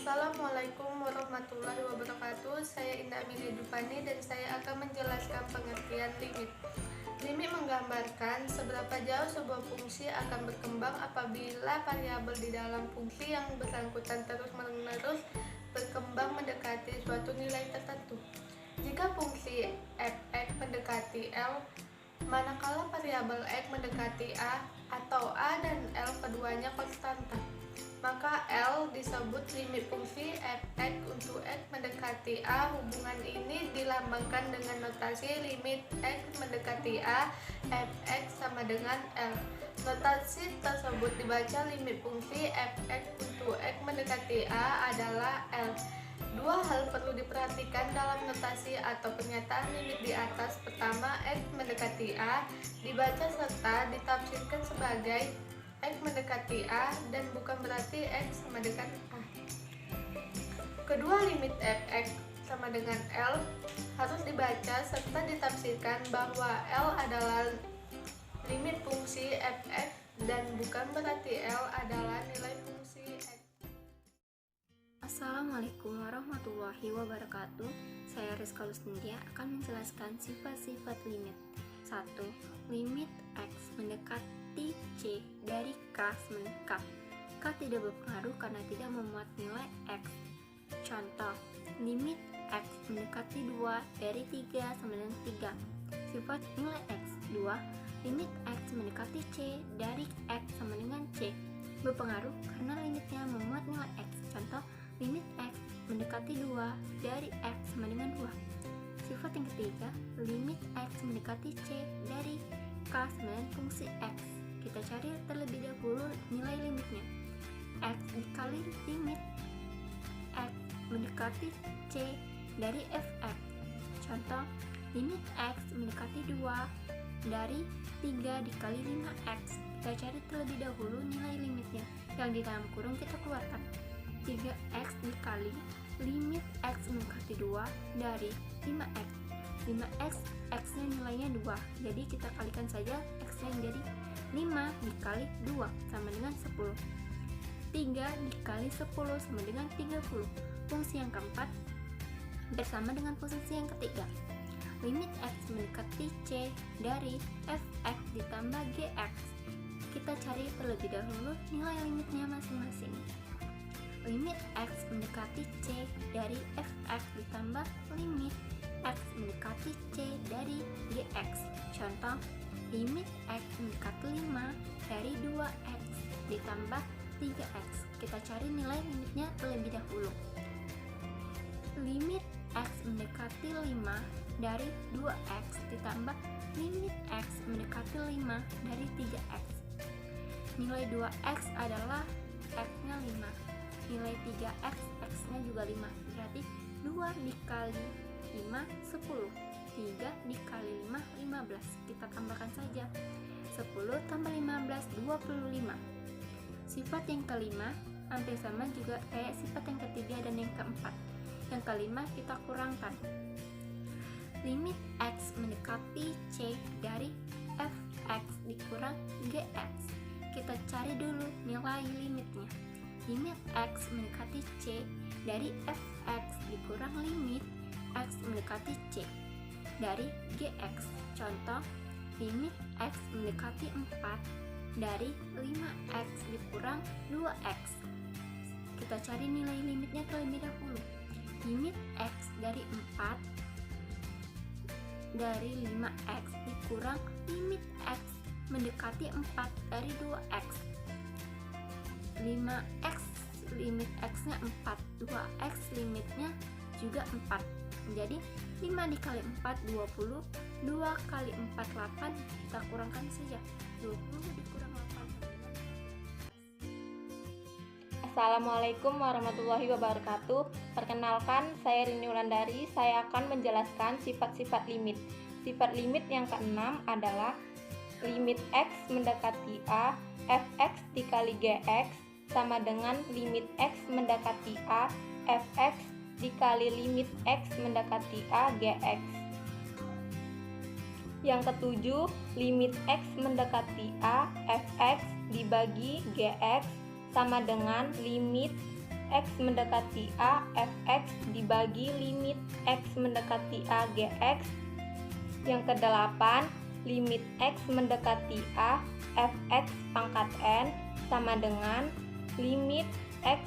Assalamualaikum warahmatullahi wabarakatuh. Saya Indah Amelia Dupani dan saya akan menjelaskan pengertian limit. Limit menggambarkan seberapa jauh sebuah fungsi akan berkembang apabila variabel di dalam fungsi yang bersangkutan terus-menerus berkembang mendekati suatu nilai tertentu. Jika fungsi f(x) mendekati L, manakala variabel x mendekati a atau a dan L keduanya konstanta, maka L disebut limit fungsi f(x) untuk x mendekati a. Hubungan ini dilambangkan dengan notasi limit x mendekati a, f(x) sama dengan L. Notasi tersebut dibaca limit fungsi f(x) untuk x mendekati a adalah L. Dua hal perlu diperhatikan dalam notasi atau pernyataan limit di atas. Pertama, x mendekati a dibaca serta ditafsirkan sebagai x mendekati a dan bukan berarti x sama dengan a. Kedua, limit f(x) sama dengan L harus dibaca serta ditafsirkan bahwa L adalah limit fungsi f(x) dan bukan berarti L adalah nilai fungsi x. Assalamualaikum warahmatullahi wabarakatuh. Saya Rizka Lusnindia akan menjelaskan sifat-sifat limit. 1. Limit x mendekati C dari K semen K. K tidak berpengaruh karena tidak memuat nilai x. Contoh, limit x mendekati 2 dari 3 sama dengan 3. Sifat nilai x. 2. Limit x mendekati C dari x sama dengan C. Berpengaruh karena limitnya memuat nilai x. Contoh, limit x mendekati 2 dari x sama dengan 2. Sifat yang ketiga, limit x mendekati C dari K sama dengan fungsi x. Kita cari terlebih dahulu nilai limitnya. X dikali limit x mendekati C dari f(x). Contoh, limit x mendekati 2 dari 3 dikali 5x. Kita cari terlebih dahulu nilai limitnya. Yang di dalam kurung kita keluarkan. 3x dikali limit x mendekati 2 dari 5x. 5x, x-nya nilainya 2, jadi kita kalikan saja x-nya jadi 5 dikali 2 sama dengan 10. 3 dikali 10 sama dengan 30. Fungsi yang keempat bersama dengan fungsi yang ketiga. Limit x mendekati C dari f(x) ditambah gx. Kita cari terlebih dahulu nilai limitnya masing-masing. Limit x mendekati C dari f(x) ditambah limit x mendekati C dari gx. Contoh, limit x mendekati 5 dari 2x ditambah 3x. Kita cari nilai limitnya terlebih dahulu. Limit x mendekati 5 dari 2x ditambah limit x mendekati 5 dari 3x. Nilai 2x adalah x-nya 5. Nilai 3x, x-nya juga 5. Berarti 2 dikali 5, 10. 3 dikali 5, 15. Kita tambahkan saja. 10 tambah 15, 25. Sifat yang kelima hampir sama juga kayak sifat yang ketiga dan yang keempat. Yang kelima kita kurangkan. Limit x mendekati C dari f(x) dikurang gx. Kita cari dulu nilai limitnya. Limit x mendekati C dari f(x) dikurang limit x mendekati C dari gx. Contoh, limit x mendekati 4 dari 5x dikurang 2x. Kita cari nilai limitnya terlebih dahulu. Limit x dari 4 dari 5x dikurang limit x mendekati 4 dari 2x. 5x limit x-nya 4, 2x limitnya juga 4. Jadi 5 dikali 4 20, 2 kali 4 8, kita kurangkan saja. 20 dikurang 8. Assalamualaikum warahmatullahi wabarakatuh. Perkenalkan, saya Rini Wulandari. Saya akan menjelaskan sifat-sifat limit. Sifat limit yang keenam adalah limit x mendekati a, f(x) dikali gx sama dengan limit x mendekati a, f(x) dikali limit x mendekati a, gx. Yang ketujuh, limit x mendekati a, f(x) dibagi gx sama dengan limit X mendekati A fx dibagi limit X mendekati A gx. Yang kedelapan, limit X mendekati A fx pangkat n sama dengan limit X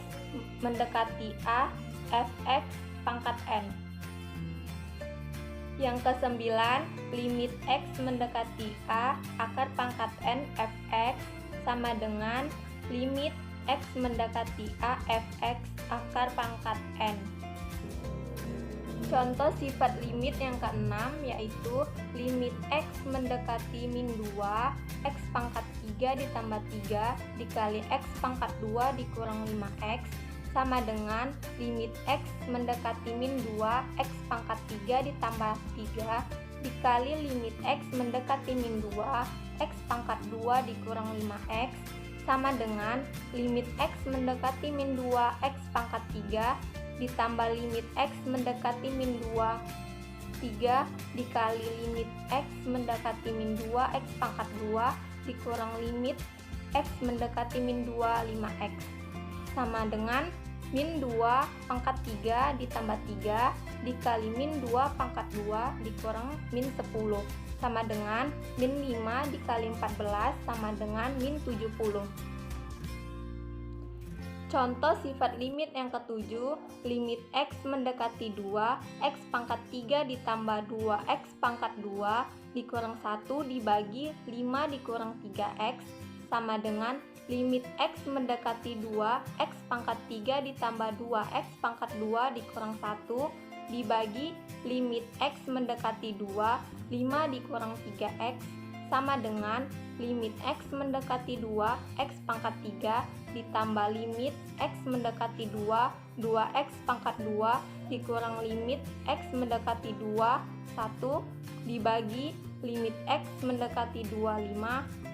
mendekati A fx pangkat n. Yang kesembilan, limit X mendekati A akar pangkat n fx sama dengan limit X mendekati A fx akar pangkat n. Contoh sifat limit yang keenam yaitu limit X mendekati min 2 X pangkat 3 ditambah 3 dikali X pangkat 2 dikurang 5X sama dengan limit X mendekati min 2 X pangkat 3 ditambah 3 dikali limit X mendekati min 2 X pangkat 2 dikurang 5X sama dengan limit X mendekati min 2 X pangkat 3 ditambah limit X mendekati min 2 3 dikali limit X mendekati min 2 X pangkat 2 dikurang limit X mendekati min 2 5X sama dengan min 2 pangkat 3 ditambah 3 dikali min 2 pangkat 2 dikurang min 10 sama dengan min 5 dikali 14 sama dengan min 70. Contoh sifat limit yang ketujuh, limit X mendekati 2 X pangkat 3 ditambah 2 X pangkat 2 dikurang 1 dibagi 5 dikurang 3X sama dengan limit X mendekati 2 X pangkat 3 ditambah 2 X pangkat 2 dikurang 1 dibagi limit X mendekati 2 5 dikurang 3X sama dengan limit X mendekati 2 X pangkat 3 ditambah limit X mendekati 2 2X pangkat 2 dikurang limit X mendekati 2 1 dibagi limit X mendekati 2 5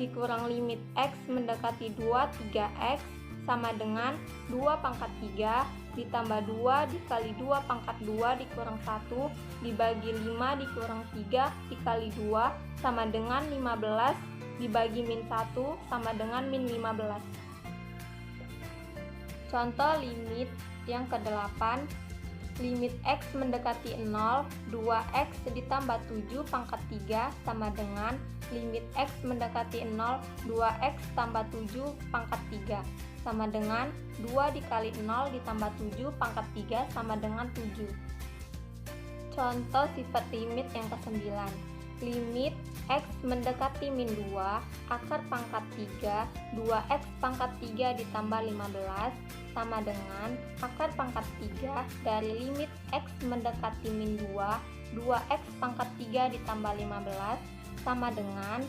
dikurang limit X mendekati 2 3X sama dengan 2 pangkat 3 ditambah 2 dikali 2 pangkat 2 dikurang 1 dibagi 5 dikurang 3 dikali 2 sama dengan 15 dibagi min 1 sama dengan min 15. Contoh limit yang ke-8, limit X mendekati 0 2X ditambah 7 pangkat 3 sama dengan limit X mendekati 0 2X tambah 7 pangkat 3 sama dengan 2 dikali 0 ditambah 7 pangkat 3 sama dengan 7. Contoh sifat limit yang ke-9, limit X mendekati min 2 akar pangkat 3 2X pangkat 3 ditambah 15 sama dengan akar pangkat 3 dari limit X mendekati min 2 2X pangkat 3 ditambah 15 sama dengan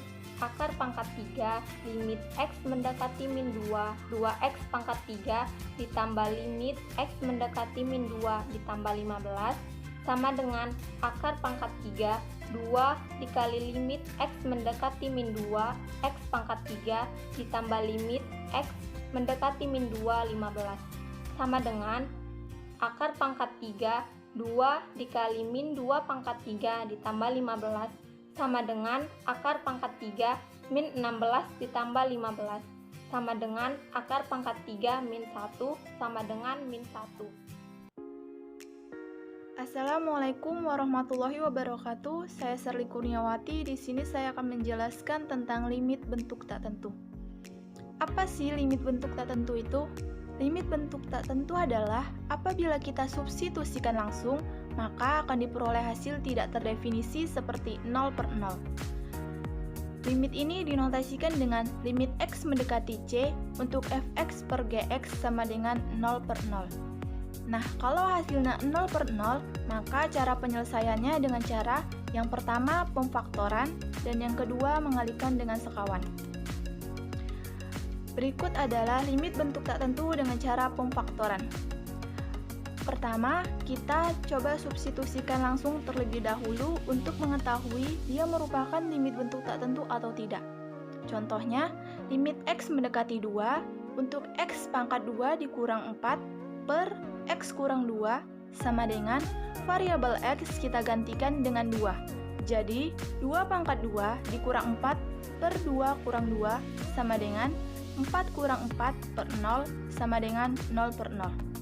akar pangkat 3 limit X mendekati min 2 2X pangkat 3 ditambah limit X mendekati min 2 ditambah 15 sama dengan akar pangkat 3 2 dikali limit X mendekati min 2 X pangkat 3 ditambah limit X mendekati min 2 15 sama dengan akar pangkat 3 2 dikali min 2 pangkat 3 ditambah 15 sama dengan akar pangkat 3 min 16 ditambah 15 sama dengan akar pangkat 3 min 1 sama dengan min 1. Assalamualaikum warahmatullahi wabarakatuh. Saya Serli Kurniawati. Di sini saya akan menjelaskan tentang limit bentuk tak tentu. Apa sih limit bentuk tak tentu itu? Limit bentuk tak tentu adalah apabila kita substitusikan langsung, maka akan diperoleh hasil tidak terdefinisi seperti 0/0. Limit ini dinotasikan dengan limit X mendekati C untuk fx per gx sama dengan 0/0. Nah, kalau hasilnya 0/0, maka cara penyelesaiannya dengan cara yang pertama pemfaktoran dan yang kedua mengalikan dengan sekawan. Berikut adalah limit bentuk tak tentu dengan cara pemfaktoran. Pertama, kita coba substitusikan langsung terlebih dahulu untuk mengetahui dia merupakan limit bentuk tak tentu atau tidak. Contohnya, limit X mendekati 2 untuk X pangkat 2 dikurang 4 per X kurang 2 sama dengan variabel X kita gantikan dengan 2. Jadi, 2 pangkat 2 dikurang 4 per 2 kurang 2 sama dengan 4 kurang 4 per 0 sama dengan 0 per 0.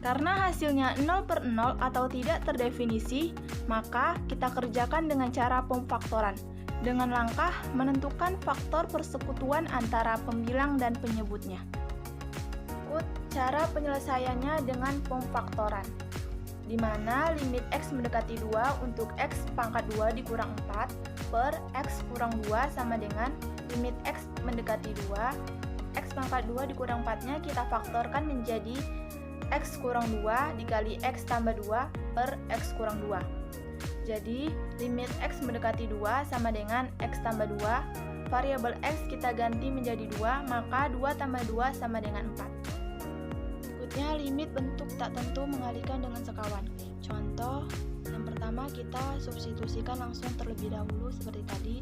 Karena hasilnya 0 per 0 atau tidak terdefinisi, maka kita kerjakan dengan cara pemfaktoran. Dengan langkah menentukan faktor persekutuan antara pembilang dan penyebutnya. Ikut cara penyelesaiannya dengan pemfaktoran, di mana limit X mendekati 2 untuk X pangkat 2 dikurang 4 per X kurang 2 sama dengan limit X mendekati 2, X pangkat 2 dikurang 4-nya kita faktorkan menjadi X kurang 2 dikali X tambah 2 per X kurang 2. Jadi, limit X mendekati 2 sama dengan X tambah 2. Variabel X kita ganti menjadi 2, maka 2 tambah 2 sama dengan 4. Berikutnya, limit bentuk tak tentu mengalihkan dengan sekawan. Contoh, yang pertama kita substitusikan langsung terlebih dahulu seperti tadi,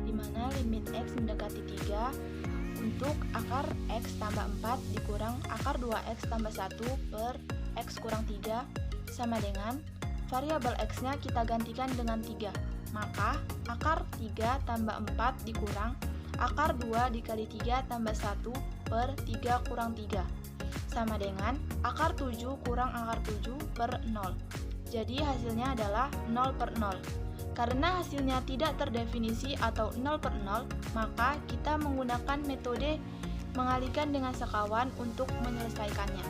di mana limit X mendekati 3 untuk akar X tambah 4 dikurang akar 2X tambah 1 per X kurang 3 sama dengan variabel X-nya kita gantikan dengan 3. Maka akar 3 tambah 4 dikurang akar 2 dikali 3 tambah 1 per 3 kurang 3 sama dengan akar 7 kurang akar 7 per 0. Jadi hasilnya adalah 0 per 0. Karena hasilnya tidak terdefinisi atau 0 per 0, maka kita menggunakan metode mengalihkan dengan sekawan untuk menyelesaikannya.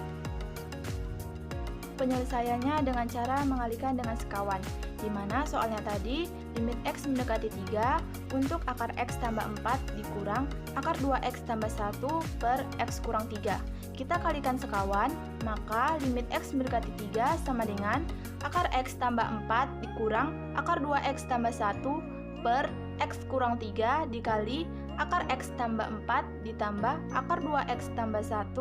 Penyelesaiannya dengan cara mengalihkan dengan sekawan, di mana soalnya tadi limit X mendekati 3 untuk akar X tambah 4 dikurang akar 2X tambah 1 per X kurang 3. Kita kalikan sekawan, maka limit X mendekati 3 sama dengan akar X tambah 4 dikurang akar 2X tambah 1 per X kurang 3 dikali akar X tambah 4 ditambah akar 2X tambah 1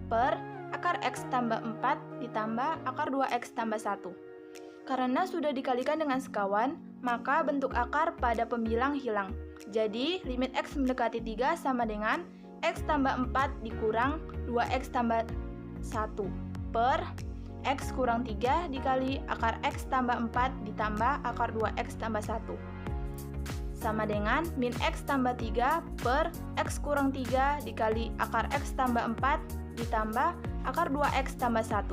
per akar X tambah 4 ditambah akar 2X tambah 1. Karena sudah dikalikan dengan sekawan, maka bentuk akar pada pembilang hilang. Jadi, limit X mendekati 3 sama dengan X tambah 4 dikurang 2X tambah 1 per X kurang 3 dikali akar X tambah 4 ditambah akar 2X tambah 1 sama dengan min X tambah 3 per X kurang 3 dikali akar X tambah 4 ditambah akar 2X tambah 1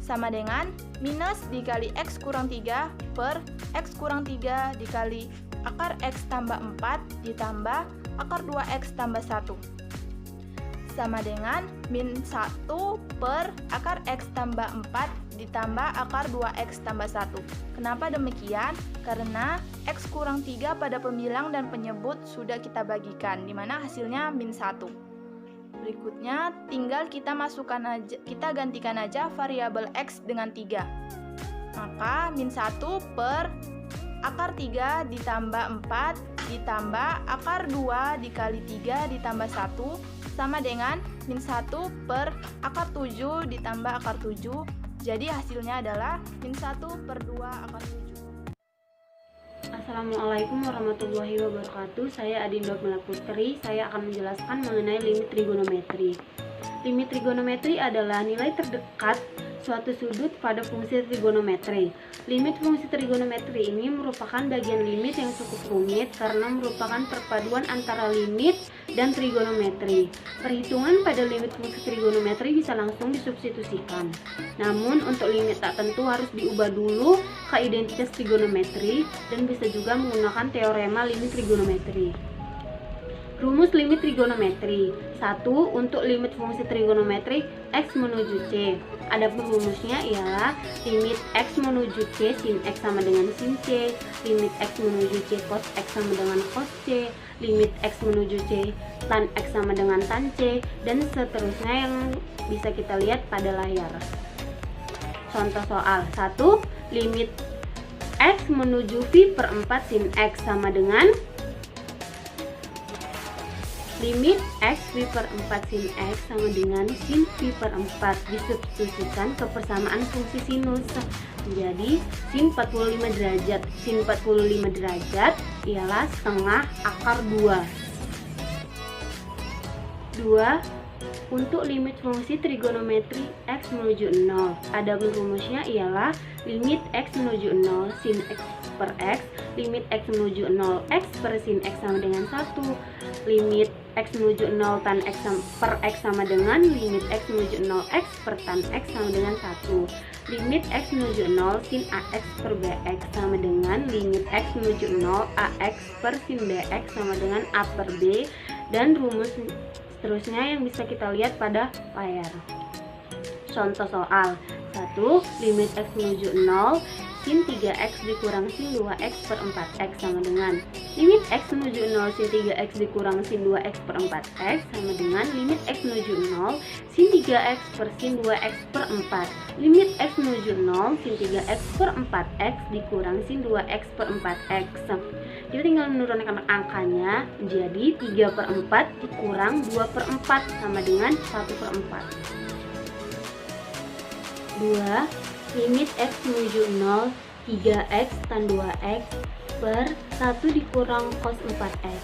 sama dengan minus dikali X kurang 3 per X kurang 3 dikali akar X tambah 4 ditambah akar 2X tambah 1 sama dengan min 1 per akar X tambah 4 ditambah akar 2X tambah 1. Kenapa demikian? Karena X kurang 3 pada pembilang dan penyebut sudah kita bagikan, di mana hasilnya min 1. Berikutnya, tinggal kita gantikan aja variabel X dengan 3. Maka min 1 per akar 3 ditambah 4 ditambah akar 2 dikali 3 ditambah 1 sama dengan min 1 per akar 7 ditambah akar 7. Jadi hasilnya adalah min 1 per 2 akar 7. Assalamualaikum warahmatullahi wabarakatuh. Saya Adinda Mela Putri. Saya akan menjelaskan mengenai limit trigonometri. Limit trigonometri adalah nilai terdekat suatu sudut pada fungsi trigonometri. Limit fungsi trigonometri ini merupakan bagian limit yang cukup rumit karena merupakan perpaduan antara limit dan trigonometri. Perhitungan pada limit fungsi trigonometri bisa langsung disubstitusikan. Namun untuk limit tak tentu harus diubah dulu ke identitas trigonometri dan bisa juga menggunakan teorema limit trigonometri. Rumus limit trigonometri. 1. Untuk limit fungsi trigonometri X menuju C. Adapun rumusnya ialah limit X menuju C sin X sama dengan sin C, limit X menuju C cos X sama dengan cos C, limit X menuju C tan X sama dengan tan C, dan seterusnya yang bisa kita lihat pada layar. Contoh soal 1. Limit X menuju V per 4 sin X sama dengan limit X V per 4 sin X sama dengan sin V per 4 disubstitusikan ke persamaan fungsi sinus. Jadi sin 45 derajat sin 45 derajat ialah setengah akar 2. 2. Untuk limit fungsi trigonometri X menuju 0. Adapun rumusnya ialah limit X menuju 0 sin X per X, limit X menuju 0 X per sin X sama dengan 1, limit X menuju 0 tan X per X sama dengan limit X menuju 0 X per tan X sama dengan 1, limit X menuju 0 sin AX per BX sama dengan limit X menuju 0 AX per sin BX sama dengan A per B, dan rumus seterusnya yang bisa kita lihat pada layar. Contoh soal 1. Limit X menuju 0 sin 3X dikurang sin 2X per 4X sama dengan limit X menuju 0 sin 3X dikurang sin 2X per 4X sama dengan limit X menuju 0 sin 3X per sin 2X per 4, limit X menuju 0 sin 3X per 4X dikurang sin 2X per 4X. Kita tinggal menurunkan angkanya, jadi 3 per 4 dikurang 2 per 4 sama dengan 1 per 4. 2. Limit X menuju 0 3X tan 2X per 1 dikurang cos 4X.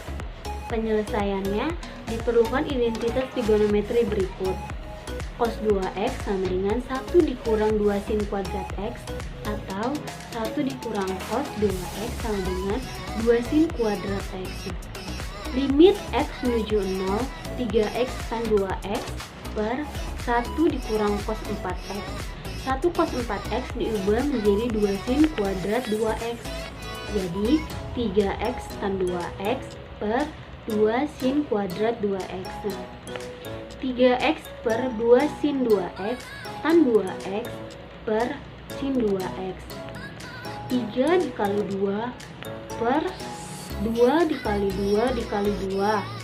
Penyelesaiannya diperlukan identitas trigonometri berikut. Cos 2X sama dengan 1 dikurang 2 sin kuadrat X, atau 1 dikurang cos 2X sama dengan 2 sin kuadrat X. Limit X menuju 0 3X tan 2X per 1 dikurang cos 4X. 1 cos 4X diubah menjadi 2 sin kuadrat 2X. Jadi 3X tan 2X per 2 sin kuadrat 2X. 3X per 2 sin 2X tan 2X per sin 2X. 3 dikali 2 per 2 dikali 2 dikali 2